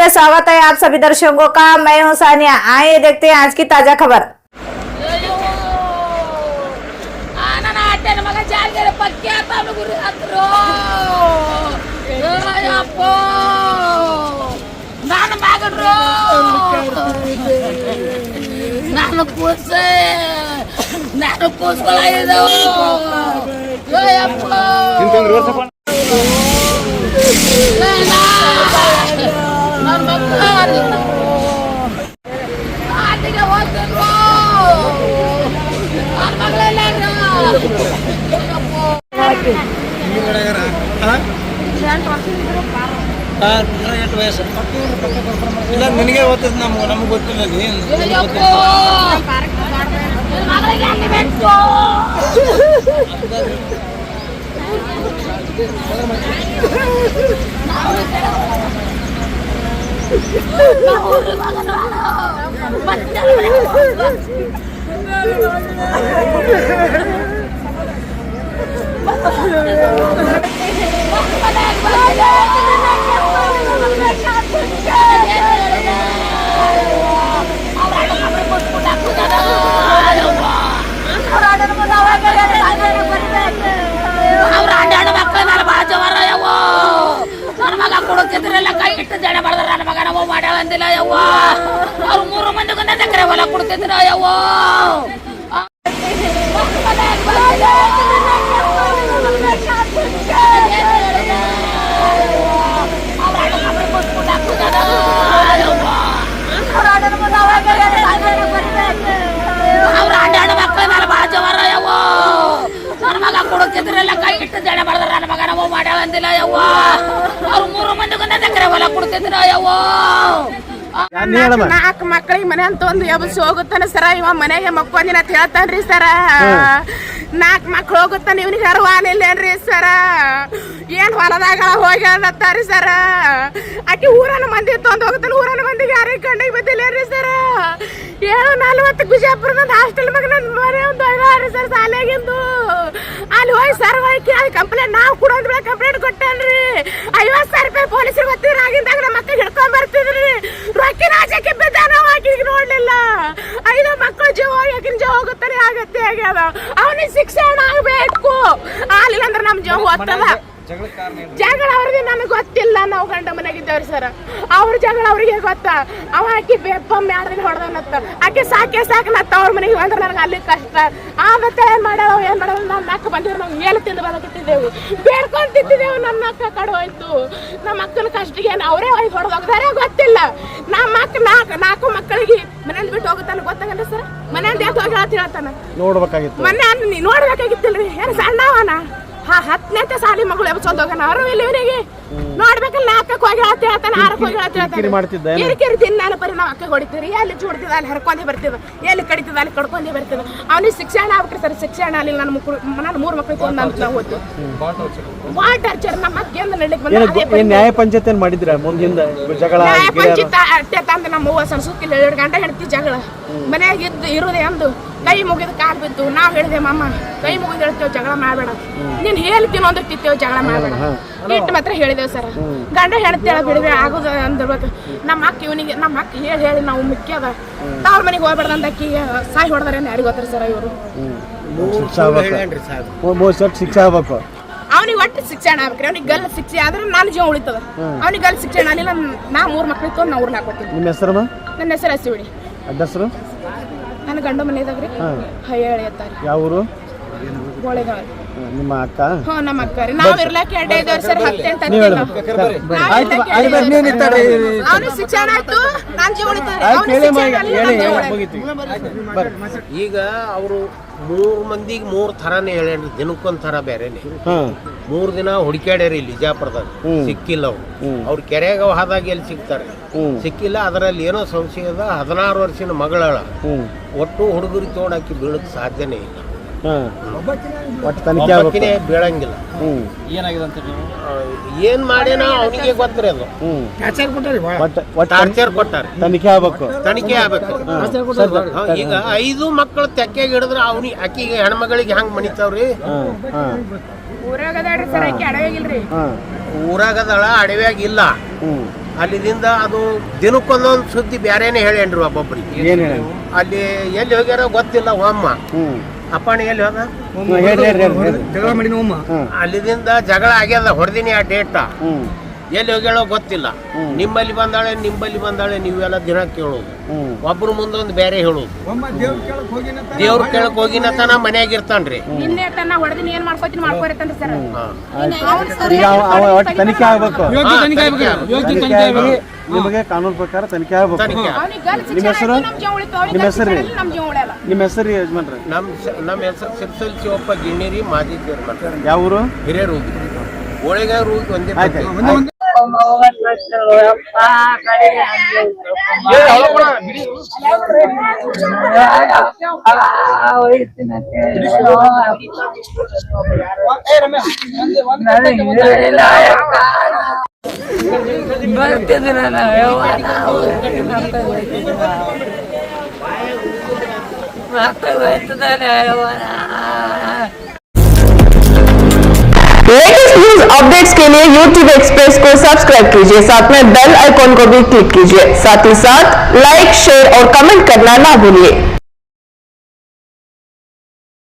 में स्वागत है आप सभी दर्शकों का। मैं हूं सानिया। आइए देखते हैं आज की ताजा खबर। ಇಲ್ಲ ನಿನಗೆ ಗೊತ್ತದ ನಮಗೆ ಗೊತ್ತಿಲ್ಲ ಕೊಡುತ್ತಿದ್ರಲ್ಲ ಕೈ ಇಟ್ಟು ಜನ ಮಾಡಿದ್ರ ನನ್ನ ಮಗ ನಾವು ಮಾಡ್ಯಾಳ ಅಂದಿಲ್ಲ ಯವ್ವ. ಅವ್ರು 3 ಮಂದಿಗೂ ಎಕರೆ ಹೊಲ ಕೊಡ್ತಿದ್ರ ಯವ್ವ. ಅವ್ರ ಅಡ್ಡಾಡ ಮಕ್ಕಳ ಮೇಲೆ ಬಾಳ ಜವಾರ ಯವ್ವ. ನನ್ನ ಮಗ ಕೊಡುತ್ತಿದ್ರಲ್ಲ ಕೈ ಇಟ್ಟು ಜನ ಮಾಡಿದ್ರ ನನ್ನ ಮಗ ನಾವು ಮಾಡ್ಯಾಳ ಅಂದಿಲ್ಲ ಯವ್ವ. ಅವ್ರು 3 ಮಂದಿಗೂ ಎಕರೆ ಹೊಲ ಕೊಡ್ತಿದ್ರ ಯವ್ವ. 4 ಮಕ್ಕಳಿಗೆ ಮನೆ ಅಂತ ಒಂದು ಎಬ್ಬಿಸಿ ಹೋಗುತ್ತಾನ ಸರ. ಇವ ಮನೆಗೆ ಮಕ್ಕೊಂದಿನ ಅಂತ ಹೇಳ್ತಾನ್ರಿ ಸರ. 4 ಮಕ್ಳು ಹೋಗುತ್ತಾನ, ಇವನಿಗೆ ಅರಿವಾನಿಲ್ಲೇನ್ರಿ ಸರ. ಏನ್ ಹೊಲದಾಗ ಹೋಗ್ಯಾರತ್ತಾರಿ ಸರ. ಆಕಿ ಊರನ ಮಂದಿ ತೊಂದ್ ಹೋಗುತ್ತಾನ, ಊರನ ಮಂದಿಗೆ ಯಾರಿಗೆ ಕಣ್ಣಿಗೆ ಬಂದಿಲ್ಲೇನ್ರಿ ಸರ. 7:40 ಬಿಜಾಪುರದ ಹಾಸ್ಟೆಲ್ ಮಗ ನನ್ನ ಮನೆ ಒಂದು ಹೋಗ್ಯಾರಿ ಸರ್ ಶಾಲೆಗಿಂದು. ಅಲ್ಲಿ ಹೋಗಿ ಸರ್ ಹೋಗಿ ಕೇಳಿ ಕಂಪ್ಲೇಂಟ್ ನಾವು ಕೊಡೋದ್ ಬೆಳೆ ಕಂಪ್ಲೇಂಟ್ ಕೊಟ್ಟನ್ರಿ. 50,000 ರೂಪಾಯಿ ಪೊಲೀಸರಿಗೆ ಗೊತ್ತಿರ ಆಗಿದ್ದಾಗ ನಮ್ಮ ಮಕ್ಕಳಿಗೆ ಹಿಡ್ಕೊಂಡ್ ಬರ್ತಿದ್ರಿ. ರೊಕ್ಕಿನ ಆಚೆಗೆ ಬಿದ್ದ ನಾವು ಆಕಿಗೆ ನೋಡ್ಲಿಲ್ಲ. 5 ಮಕ್ಕಳು ಜೀವ ಆಕಿನ ಜೀವ ಹೋಗುತ್ತಾನೆ ಆಗತ್ತೆ ಆಗ್ಯದ. ಅವನಿಗೆ ಶಿಕ್ಷಣ ಆಗ್ಬೇಕು, ಆಗ್ಲಿಲ್ಲ ಅಂದ್ರೆ ನಮ್ ಜೀವ ಹೋಗ್ತದ. ಜಗಳ ಅವ್ರಿಗೆ ನನಗೆ ಗೊತ್ತಿಲ್ಲ. ನಾವು ಗಂಡ ಮನೆಗಿದ್ದೇವ್ರಿ ಸರ್. ಅವ್ರ ಜಗಳ ಅವ್ರಿಗೆ ಗೊತ್ತ. ಅವ ಆಕಿ ಬೇಪಮ್ಮ 2 ದಿನ ಹೊಡೆದನತ್ತ. ಆಕೆ ಸಾಕನತ್ತ ಅವ್ರ ಮನೆಗೆ ಅಂದ್ರೆ ನನಗೆ ಅಲ್ಲಿ ಕಷ್ಟ. ಮತ್ತೆ ಏನ್ ಮಾಡೋ ನನ್ನ ಅಕ್ಕ ಬಂದಿದ್ರು. ನಾವು ಏಳು ತಿಂದು ಬದಕಿಟ್ಟಿದ್ದೆವು, ಬೇಡ್ಕೊಂಡ್ ತಿಂತಿದ್ದೆವು. ನನ್ನ ಅಕ್ಕ ಕಡೆ ಹೋಯ್ತು. ನಮ್ಮ ಅಕ್ಕನ ಕಷ್ಟಿಗೆ ಅವರೇ ಹೋಗಿ ಹೊಡೆದೋಗ್ದಾರೆ ಗೊತ್ತಿಲ್ಲ. ನಮ್ಮ ಅಕ್ಕ 4 ಮಕ್ಕಳಿಗೆ ಮನೇಲಿ ಬಿಟ್ಟು ಹೋಗುತ್ತಾನ ಗೊತ್ತಾಗಲ್ಲ ಸರ್. ಮನೆಯಿಂದ ಯಾಕೆ ಹೋಗಿ ಹೇಳ್ತಾನ ನೋಡ್ಬೇಕಾಗಿತ್ತು. ಮನೆ ನೋಡ್ಬೇಕಾಗಿತ್ತಿಲ್ರಿ. ಏನು ಸಣ್ಣವನ 10ನೇ ಸಾಲಿ ಮಗಳು ಎಬ್ಸೊಂದ್ ಹೋಗೋಣ. ಅವರು ಇಲ್ಲಿ ಇವನಿಗೆ ನೋಡ್ಬೇಕಲ್ಲ. 4ಕ್ಕೆ ಹೋಗಿ ಹೇಳ್ತಾನ, 6ಕ್ಕೆ ಹೋಗಿ ಹೇಳ್ತಾನೆ. ಕಿರಿಕಿರಿ ದಿನ ನಾನು ಪರಿ ನಾವು ಅಕ್ಕ ಹೊಡಿತೀರಿ. ಎಲ್ಲಿ ಚೂಡ್ತಿದ ಅಲ್ಲಿ ಹರ್ಕೊಂಡೇ ಬರ್ತಿದ, ಎಲ್ಲಿ ಕಡಿತದ ಅಲ್ಲಿ ಕಡ್ಕೊಂಡೇ ಬರ್ತಿದ. ಅವನಿಗೆ ಶಿಕ್ಷಣ ಆಗ್ಬಿಟ್ರಿ ಸರ್. ಶಿಕ್ಷಣ ಅಲ್ಲಿ ನಾನು 3 ಮಕ್ಕಳಿಗೆ ಒಂದು ಅಂತ ನಾವು ಹೋದ್ದು. ಭಾಳ ಟಾರ್ಚರ್. ನಮ್ಮ ಅಕ್ಕ ಏನು ನಡ್ಲಿಕ್ಕೆ ಬಂದ ನ್ಯಾಯ ಪಂಚಾಯತ್ ಏನ್ ಮಾಡಿದ್ರ ಮುಂದಿಂದ ಜಗಳ? ನ್ಯಾಯ ಪಂಚಾಯತ್ ಅಟ್ಟೆ ತಂದು ನಮ್ಮ ಅವ್ವ ಸಂಸ್ಕೃತಿ 2 ಗಂಟೆ ಹೆಣ್ತಿ ಜಗಳ ಮನ್ಯಾಗ ಇರುದೇ ಅಂದು ಕೈ ಮುಗಿದ ಕಾಲ್ ಬಿದ್ದು. ನಾವ್ ಹೇಳಿದೆ ಮಮ್ಮ ಕೈ ಮುಗಿದು ಹೇಳ್ತೇವೆ ಜಗಳ ಮಾಡ್ಬೇಡ, ನೀನ್ ಹೇಳ್ತೀನಿ ಒಂದಿರ್ತೇವೆ ಜಗಳ ಮಾಡ್ಬೇಡ ಇಟ್ಟು ಮಾತ್ರ ಹೇಳಿದೇವ್ ಸರ್. ಗಂಡ ಹೇಳ್ತೇಳ ಬಿಡಿದೆ ಆಗುದ ಅಂದಿರ್ಬೇಕು. ನಮ್ಮ ಅಕ್ಕ ಇವನಿಗೆ ನಮ್ಮ ಅಕ್ಕ ಹೇಳಿ ನಾವು ಮುಖ್ಯದ ಅವ್ರ ಮನೆಗೆ ಹೋಗ್ಬೇಡ್ದ ಅಂತ ಅಕ್ಕಿಗೆ ಸಾಯಿ ಹೊಡೆದಾರೆ ಯಾರಿಗೆ ಗೊತ್ತಾರ ಸರ್. ಇವರು ಶಿಕ್ಷೆ ಆಗ್ಬೇಕು. ಅವನಿಗೆ ಒಟ್ಟು ಶಿಕ್ಷಣ ಆಗ್ಬೇಕ್ರಿ. ಅವ್ನಿಗೆ ಗಲ್ ಶಿಕ್ಷೆ ಆದ್ರೆ ನಾನು ಜೀವ ಉಳಿತದ. ಅವ್ನಿಗೆ ಗಲ್ ಶಿಕ್ಷಣ ಆಗಲಿಲ್ಲ. ನಾ 3 ಮಕ್ಳಿಗೆ ತೊಗೊಂಡು ನಾ ಊರ್ನ ಹಾಕೋತೀನಿ. ನಿಮ್ಮ ಹೆಸರು? ನನ್ನ ಹೆಸರು ಹಸಿಬಿಡಿ. ಅಡ್ರೆಸ್ರು? ನನ್ನ ಗಂಡ ಮನೆಯದಾಗ್ರಿ ಹೈಯಾಳಿ ಅತ್ತಾರಿ. ಯಾವ ಊರು? ಗೋಳೆಗಾಲ. ನಿಮ್ಮ ಅಕ್ಕ? ಹ್ಞೂ ನಮ್ಮ ಅಕ್ಕ ರೀ. ನಾವ್ ಇರ್ಲಾಕೆ ಅಡ್ಡ ಇದ್ದೇವ್ರಿ ಸರ್. 10 ಅವ್ನಿಗೆ ಶಿಕ್ಷಣ ಆಯ್ತು, ನಾನ್ ಜೀವ ಉಳಿತಾರೆ. ಈಗ ಅವರು 3 ಮಂದಿಗೆ 3 ಥರಾನೇ ಹೇಳ್ಯಾನ್ರಿ. ದಿನಕ್ಕೊಂದ್ ಥರ ಬೇರೆನೆ. 3 ದಿನ ಹುಡುಕ್ಯಾಡ್ಯಾರಿ ಇಲ್ಲಿ ಬಿಜಾಪುರದಾಗ. ಸಿಕ್ಕಿಲ್ಲ ಅವ್ರು ಕೆರೆಯಾಗ ಹಾದಾಗ ಎಲ್ಲಿ ಸಿಗ್ತಾರೆ? ಸಿಕ್ಕಿಲ್ಲ. ಅದರಲ್ಲಿ ಏನೋ ಸಂಶಯ ಅದ. 16 ವರ್ಷದ ಮಗಳ ಒಟ್ಟು ಹುಡುಗರಿಗೆ ತೋಡಾಕಿ ಬೀಳಕ್ ಸಾಧ್ಯನೇ ಇಲ್ಲ. ಬೀಳಂಗಿಲ್ಲ. ಏನ್ ಮಾಡ್ಯಾನ ಅವನಿಗೆ ಗೊತ್ತಿರ. ಅದು ಟಾರ್ಚರ್ ಕೊಟ್ಟಾರೆ. ತನಿಖೆ ಆಗ್ಬೇಕು. ಈಗ 5 ಮಕ್ಕಳು ತೆಕ್ಕೆಗೆ ಹಿಡಿದ್ರೆ ಆಕಿಗೆ ಹೆಣ್ಮಗಳಿಗೆ ಹೆಂಗ್ ಮಣಿತಾವ್ರಿ? ಊರಾಗದಾಳ್ರಿ ಸರ್. ಆಕಿ ಅಡವ್ಯಾಗಿಲ್ರಿ. ಊರಾಗದಳ, ಅಡವ್ಯಾಗ ಇಲ್ಲ. ಅಲ್ಲಿದಿಂದ ಅದು ದಿನಕ್ಕೊಂದೊಂದು ಸುದ್ದಿ ಬ್ಯಾರೇನೆ ಹೇಳೇನ್ರಿ ಒಬ್ಬೊಬ್ರಿಗೆ. ಏನ್ ಹೇಳ ಅಲ್ಲಿ ಎಲ್ಲಿ ಹೋಗ್ಯಾರ ಗೊತ್ತಿಲ್ಲ. ಒಮ್ಮ ಅಪ್ಪಣ್ಣ ಎಲ್ಲಿ ಹೋದ ಜಗಳ ಮಾಡಿ ಅಲ್ಲಿದಿಂದ ಜಗಳ ಆಗ್ಯದ ಹೊಡೆದಿನಿ ಆ ಡೇಟ. ಎಲ್ಲಿ ಹೋಗ್ಯಾಳೋ ಗೊತ್ತಿಲ್ಲ. ನಿಮ್ಮಲ್ಲಿ ಬಂದಾಳೆ ನೀವೆಲ್ಲ ದಿನ ಕೇಳೋದು. ಒಬ್ರು ಮುಂದೊಂದು ಬೇರೆ ಹೇಳೋದು. ದೇವ್ರ ಕೇಳಕ್ ಹೋಗಿನತನ ಮನ್ಯಾಗ ಇರ್ತಾನ್ರಿ. ನಿನ್ನೆ ತನ್ನ ಹೊಡೆದಿನ ಏನ್ ಮಾಡ್ಕೋತೀನಿ ಮಾಡ್ಕೋರತ್ತಂತ ಸರ್. ತನಿಖೆ ಆಗ್ಬೇಕು. ನಿಮಗೆ ಕಾನೂನು ಪ್ರಕಾರ ತನಿಖೆ ಆಗ್ಬೇಕು. ನಿಮ್ಮ ಹೆಸರು ಯಜಮಾನ್ರಿ? ನಮ್ಮ ಹೆಸರು ಸಿರ್ಸಲ್ ಶಿವಪ್ಪ ಗಿಣ್ಣೇರಿ, ಮಾಜಿ ಚೇರ್ಮನ್. ಯಾವ ಊರು? ಹಿರೇರು ಒಳಗೆ ಒಂದೇ. लेटेस्ट न्यूज अपडेट्स के लिए YouTube एक्सप्रेस को सब्सक्राइब कीजिए, साथ में बेल आइकॉन को भी क्लिक कीजिए। साथ ही साथ लाइक, शेयर और कमेंट करना ना भूलिए।